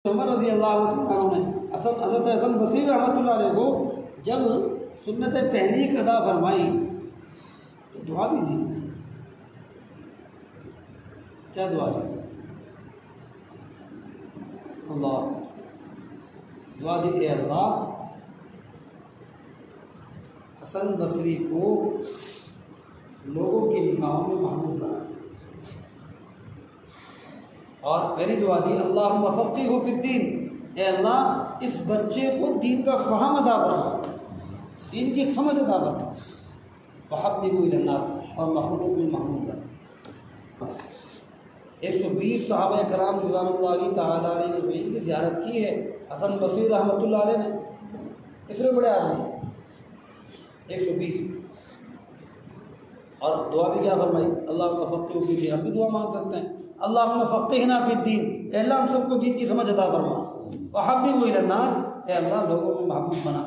عمر رضی اللہ عنہ نے حضرت حسن بصری رحمۃ اللہ علیہ کو جب سنت تحنیک ادا فرمائی تو دعا بھی دی. کیا دعا دی؟ اللہ دعا دی، اے اللہ حسن بصری کو لوگوں کی نگاہوں میں محمود بنا دے. اور پہلی دعا دی، اللہم فقہہ فی الدین، اے اللہ اس بچے کو دین کا فہم عطا فرما، دین کی سمجھ عطا فرما. وحببہ الی الناس، اور محبوب المحمود. 120 صحابہ کرام رضوان اللہ تعالیٰ علیہ اجمعین کی زیارت کی ہے حسن بصری رحمۃ اللہ علیہ نے. اتنے بڑے آدمی 120. اور دعا بھی کیا فرمائی؟ اللہم فقہہ فی الدین. ہم بھی دعا مانگ سکتے ہیں، اللہم فقہنا فی الدین، اے اللہ ہم سب کو دین کی سمجھ عطا فرما. وحببہ الی الناس، اے اللہ لوگوں میں محبوب بنا.